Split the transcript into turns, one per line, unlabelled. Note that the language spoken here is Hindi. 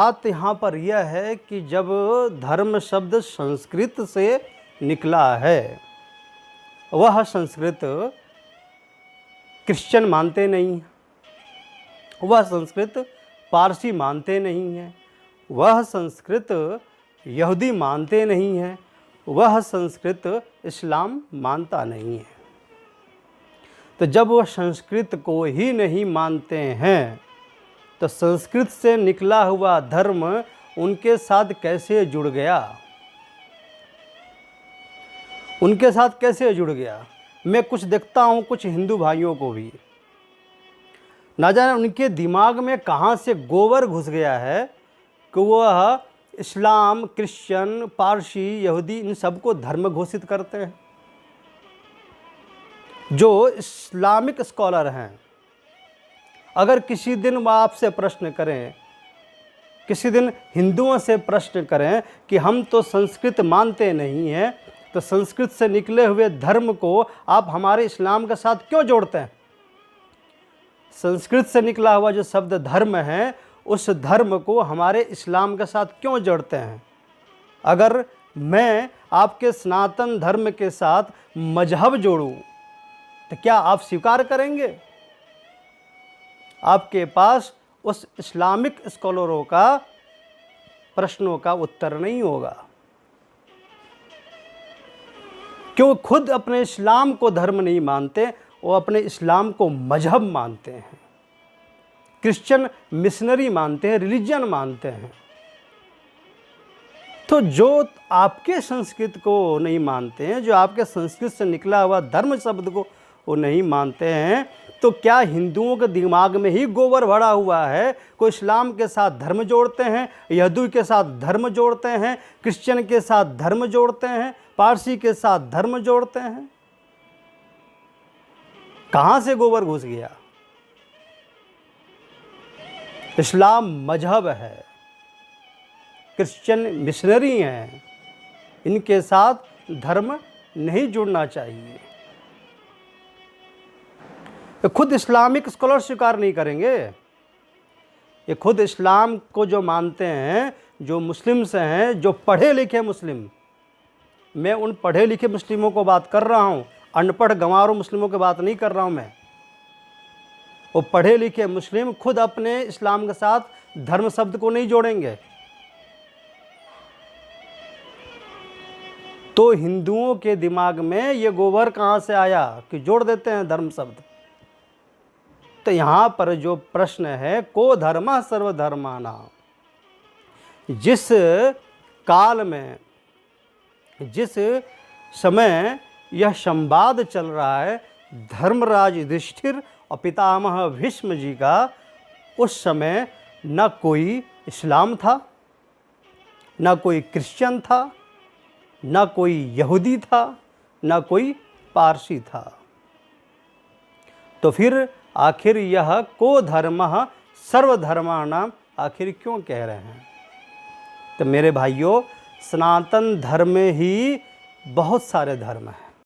बात यहाँ पर यह है कि जब धर्म शब्द संस्कृत से निकला है, वह संस्कृत क्रिश्चियन मानते नहीं हैं, वह संस्कृत पारसी मानते नहीं हैं, वह संस्कृत यहूदी मानते नहीं हैं, वह संस्कृत इस्लाम मानता नहीं है। तो जब वह संस्कृत को ही नहीं मानते हैं तो संस्कृत से निकला हुआ धर्म उनके साथ कैसे जुड़ गया? उनके साथ कैसे जुड़ गया? मैं कुछ देखता हूँ कुछ हिंदू भाइयों को भी, ना जाने उनके दिमाग में कहाँ से गोबर घुस गया है कि वह इस्लाम, क्रिश्चियन, पारसी, यहूदी इन सबको धर्म घोषित करते हैं। जो इस्लामिक स्कॉलर हैं, अगर किसी दिन वह आपसे प्रश्न करें, किसी दिन हिंदुओं से प्रश्न करें कि हम तो संस्कृत मानते नहीं हैं, तो संस्कृत से निकले हुए धर्म को आप हमारे इस्लाम के साथ क्यों जोड़ते हैं? संस्कृत से निकला हुआ जो शब्द धर्म है, उस धर्म को हमारे इस्लाम के साथ क्यों जोड़ते हैं? अगर मैं आपके सनातन धर्म के साथ मजहब जोड़ूं तो क्या आप स्वीकार करेंगे? आपके पास उस इस्लामिक स्कॉलरों का प्रश्नों का उत्तर नहीं होगा, क्यों खुद अपने इस्लाम को धर्म नहीं मानते, वो अपने इस्लाम को मजहब मानते हैं, क्रिश्चियन मिशनरी मानते हैं, रिलीजन मानते हैं। तो जो आपके संस्कृत को नहीं मानते हैं, जो आपके संस्कृत से निकला हुआ धर्म शब्द को वो नहीं मानते हैं, तो क्या हिंदुओं के दिमाग में ही गोबर भरा हुआ है? कोई इस्लाम के साथ धर्म जोड़ते हैं, यहूदी के साथ धर्म जोड़ते हैं, क्रिश्चियन के साथ धर्म जोड़ते हैं, पारसी के साथ धर्म जोड़ते हैं। कहाँ से गोबर घुस गया? इस्लाम मजहब है, क्रिश्चियन मिशनरी हैं, इनके साथ धर्म नहीं जुड़ना चाहिए। ये खुद इस्लामिक स्कॉलर स्वीकार नहीं करेंगे। ये खुद इस्लाम को जो मानते हैं, जो मुस्लिम्स हैं, जो पढ़े लिखे मुस्लिम, मैं उन पढ़े लिखे मुस्लिमों को बात कर रहा हूँ, अनपढ़ गंवारों मुस्लिमों की बात नहीं कर रहा हूँ मैं। वो पढ़े लिखे मुस्लिम खुद अपने इस्लाम के साथ धर्म शब्द को नहीं जोड़ेंगे। तो हिंदुओं के दिमाग में ये गोबर कहाँ से आया कि जोड़ देते हैं धर्म शब्द? तो यहाँ पर जो प्रश्न है, को धर्मः सर्वधर्माणां, जिस काल में, जिस समय यह संवाद चल रहा है धर्मराज युधिष्ठिर और पितामह भीष्म जी का, उस समय न कोई इस्लाम था, न कोई क्रिश्चियन था, न कोई यहूदी था, न कोई पारसी था। तो फिर आखिर यह को धर्मः सर्वधर्माणां आखिर क्यों कह रहे हैं? तो मेरे भाइयों, सनातन धर्म में ही बहुत सारे धर्म हैं।